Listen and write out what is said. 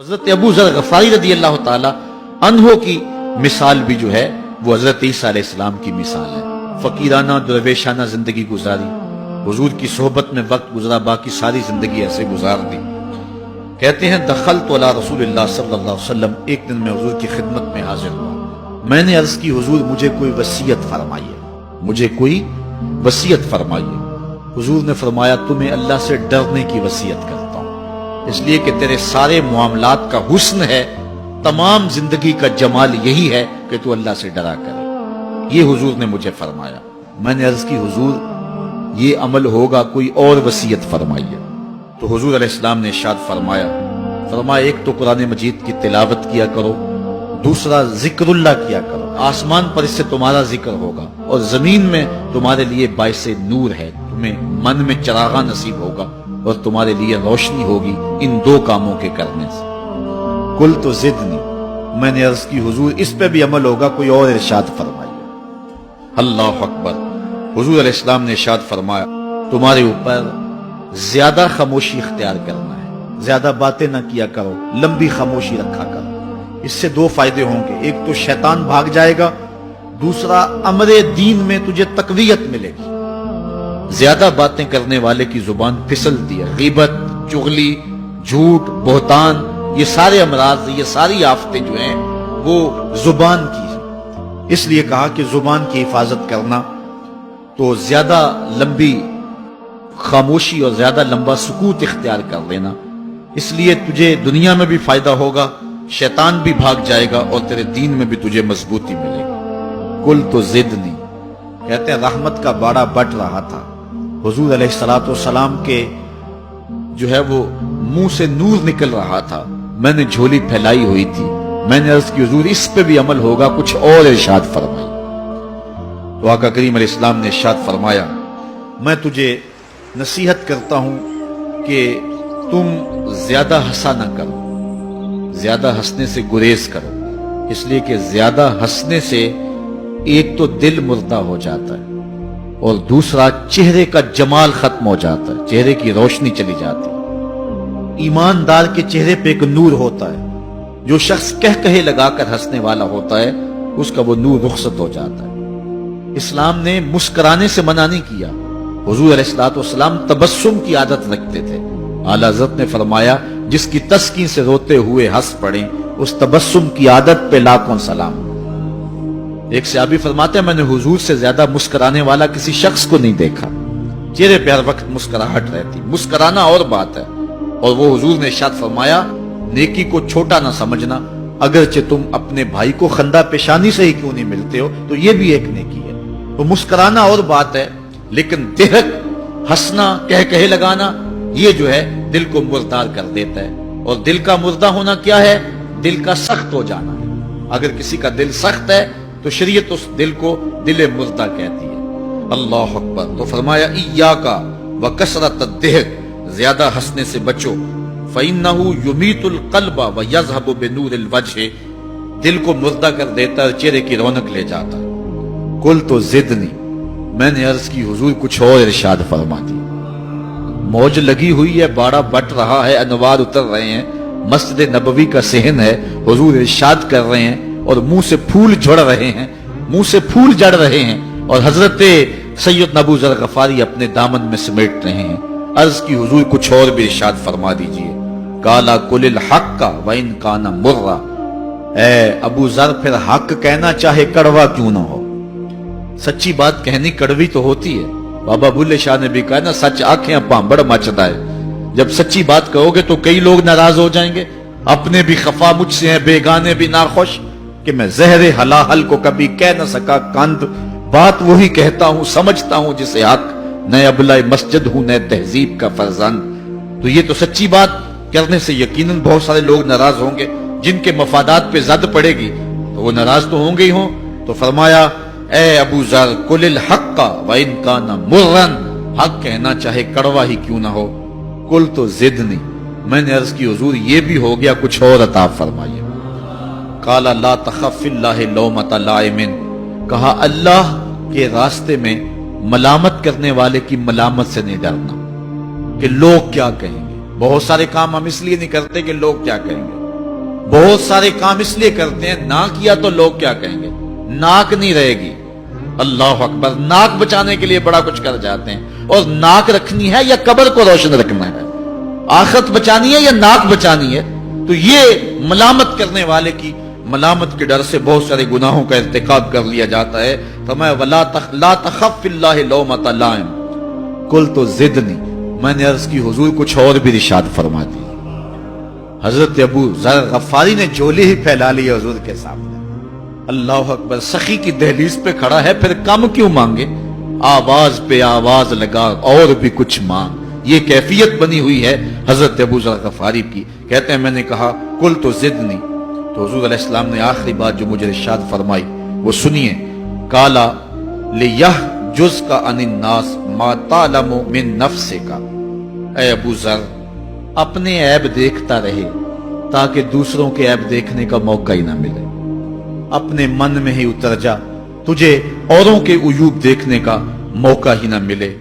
حضرت ابو ذر غفاری رضی اللہ تعالی عنہ کی مثال بھی جو ہے وہ حضرت عیسیٰ علیہ السلام کی مثال ہے۔ فقیرانہ درویشانہ زندگی گزاری، حضور کی صحبت میں وقت گزرا، باقی ساری زندگی ایسے گزار دی۔ کہتے ہیں دخلت علی رسول اللہ صلی اللہ علیہ وسلم، ایک دن میں حضور کی خدمت میں حاضر ہوا۔ میں نے عرض کی حضور مجھے کوئی وصیت فرمائیے، مجھے کوئی وصیت فرمائیے۔ حضور نے فرمایا تمہیں اللہ سے ڈرنے کی وصیت کرتا ہوں، اس لیے کہ تیرے سارے معاملات کا حسن ہے، تمام زندگی کا جمال یہی ہے کہ تو اللہ سے ڈرا کرے۔ یہ حضور نے مجھے فرمایا۔ میں نے عرض کی حضور یہ عمل ہوگا، کوئی اور وصیت فرمائیے۔ تو حضور علیہ السلام نے ارشاد فرمایا ایک تو قرآن مجید کی تلاوت کیا کرو، دوسرا ذکر اللہ کیا کرو، آسمان پر اس سے تمہارا ذکر ہوگا اور زمین میں تمہارے لیے باعث نور ہے، تمہیں من میں چراغاں نصیب ہوگا اور تمہارے لیے روشنی ہوگی ان دو کاموں کے کرنے سے۔ کل تو زدنی، میں نے عرض کی حضور اس پہ بھی عمل ہوگا، کوئی اور ارشاد فرمائیے۔ اللہ اکبر۔ حضور علیہ السلام نے ارشاد فرمایا تمہارے اوپر زیادہ خاموشی اختیار کرنا ہے، زیادہ باتیں نہ کیا کرو، لمبی خاموشی رکھا کرو۔ اس سے دو فائدے ہوں گے، ایک تو شیطان بھاگ جائے گا، دوسرا امر دین میں تجھے تقویت ملے گی۔ زیادہ باتیں کرنے والے کی زبان پھسلتی ہے، غیبت، چغلی، جھوٹ، بہتان، یہ سارے امراض، یہ ساری آفتیں جو ہیں وہ زبان کی ہیں۔ اس لیے کہا کہ زبان کی حفاظت کرنا، تو زیادہ لمبی خاموشی اور زیادہ لمبا سکوت اختیار کر لینا، اس لیے تجھے دنیا میں بھی فائدہ ہوگا، شیطان بھی بھاگ جائے گا اور تیرے دین میں بھی تجھے مضبوطی ملے گی۔ کل تو زدنی، کہتے ہیں رحمت کا باڑا بٹ رہا تھا، حضور علیہ السلام کے جو ہے وہ منہ سے نور نکل رہا تھا، میں نے جھولی پھیلائی ہوئی تھی، میں نے عرض کی حضور اس پہ بھی عمل ہوگا، کچھ اور ارشاد فرمائی۔ تو آقا کریم علیہ السلام نے ارشاد فرمایا میں تجھے نصیحت کرتا ہوں کہ تم زیادہ ہنسا نہ کرو، زیادہ ہنسنے سے گریز کرو، اس لیے کہ زیادہ ہنسنے سے ایک تو دل مردہ ہو جاتا ہے اور دوسرا چہرے کا جمال ختم ہو جاتا ہے، چہرے کی روشنی چلی جاتی ہے۔ ایماندار کے چہرے پہ ایک نور ہوتا ہے، جو شخص کہے لگا کر ہنسنے والا ہوتا ہے اس کا وہ نور رخصت ہو جاتا ہے۔ اسلام نے مسکرانے سے منع نہیں کیا، حضور علیہ السلام تبسم کی عادت رکھتے تھے۔ اعلیٰ حضرت نے فرمایا جس کی تسکین سے روتے ہوئے ہنس پڑیں اس تبسم کی عادت پہ لاکھوں سلام۔ ایک صحابی فرماتے ہیں میں نے حضور سے زیادہ مسکرانے والا کسی شخص کو نہیں دیکھا، چہرے پہ ہر وقت مسکراہٹ رہتی، مسکرانا اور بات ہے۔ اور وہ حضور نے ارشاد فرمایا نیکی کو چھوٹا نہ سمجھنا، اگرچہ تم اپنے بھائی کو خندہ پیشانی سے ہی کیوں نہیں ملتے ہو تو یہ بھی ایک نیکی ہے۔ تو مسکرانا اور بات ہے، لیکن دہک ہنسنا، کہے لگانا، یہ جو ہے دل کو مردار کر دیتا ہے۔ اور دل کا مردہ ہونا کیا ہے؟ دل کا سخت ہو جانا ہے۔ اگر کسی کا دل سخت ہے تو شریعت اس دل کو دل مردہ کہتی ہے۔ اللہ اکبر۔ تو فرمایا ایاکا وکثرۃ الضحک، زیادہ ہنسنے سے بچو، فإنہ یمیت القلب ویذھب بنور الوجہ، دل کو مردہ کر دیتا ہے، چہرے کی رونق لے جاتا ہے۔ کل تو زدنی، میں نے عرض کی حضور کچھ اور ارشاد فرما دی۔ موج لگی ہوئی ہے، باڑا بٹ رہا ہے، انوار اتر رہے ہیں، مسجد نبوی کا صحن ہے، حضور ارشاد کر رہے ہیں اور منہ سے پھول جھڑ رہے ہیں، منہ سے پھول جڑ رہے ہیں، اور حضرت سیدنا ابو ذر غفاری اپنے دامن میں سمیٹ رہے ہیں۔ عرض کی حضور کچھ اور بھی ارشاد فرما دیجئے۔ قالا قل الحق وان کان مرا، اے ابو ذر پھر حق کہنا چاہے کڑوا کیوں نہ ہو۔ سچی بات کہنی کڑوی تو ہوتی ہے، بابا بلے شاہ نے بھی کہا نا سچ آنکھیں پامبڑ مچتا ہے۔ جب سچی بات کہو گے تو کئی لوگ ناراض ہو جائیں گے، اپنے بھی خفا مجھ سے ہیں، بیگانے بھی ناخوش کہ میں زہر حلاحل کو کبھی کہہ نہ سکا کند، بات وہی کہتا ہوں سمجھتا ہوں جسے حق، نئے ابلہ مسجد ہوں نئے تہذیب کا فرزند۔ تو یہ تو سچی بات کرنے سے یقیناً بہت سارے لوگ ناراض ہوں گے، جن کے مفادات پہ زد پڑے گی تو وہ ناراض تو ہوں گے ہی ہوں۔ تو فرمایا اے ابو ذر قل الحق وان کان مرا، حق کہنا چاہے کڑوا ہی کیوں نہ ہو۔ کل تو زدنی، میں نے عرض کی حضور یہ بھی ہو گیا، کچھ اور عطا فرمائیے۔ قال لا تخف فی اللہ لومۃ لائم، کہا اللہ کے راستے میں ملامت کرنے والے کی ملامت سے نہیں ڈرنا کہ لوگ کیا کہیں گے۔ بہت سارے کام ہم اس لیے نہیں کرتے کہ لوگ کیا کہیں گے، بہت سارے کام اس لیے کرتے ہیں نہ کیا تو لوگ کیا کہیں گے، ناک نہیں رہے گی. اللہ اکبر، ناک بچانے کے لیے بڑا کچھ کر جاتے ہیں. اور ناک رکھنی ہے یا قبر کو روشن رکھنا ہے، آخرت بچانی ہے یا ناک بچانی ہے؟ تو یہ ملامت کرنے والے کی ملامت کے ڈر سے بہت سارے گناہوں کا ارتکاب کر لیا جاتا ہے. فرمایا لا تخف فی اللہ لومۃ لائم قلت زدنی. میں نے عرض کی حضور کچھ اور بھی ارشاد فرما دی. حضرت ابو ذر غفاری نے جھولی ہی پھیلا لی حضور کے سامنے. اللہ اکبر، سخی کی دہلیز پہ کھڑا ہے، پھر کم کیوں مانگے؟ آواز پہ آواز لگا اور بھی کچھ مانگ. یہ کیفیت بنی ہوئی ہے حضرت ابو ذر غفاری کی. کہتے ہیں میں نے کہا کل تو زدنی، تو حضور علیہ السلام نے آخری بات جو مجھے ارشاد فرمائی وہ سنیے. کالا لیحجز کا عن الناس ما تعلم من نفسک. اے ابو ذر، اپنے عیب دیکھتا رہے تاکہ دوسروں کے عیب دیکھنے کا موقع ہی نہ ملے. اپنے من میں ہی اتر جا، تجھے اوروں کے عیوب دیکھنے کا موقع ہی نہ ملے.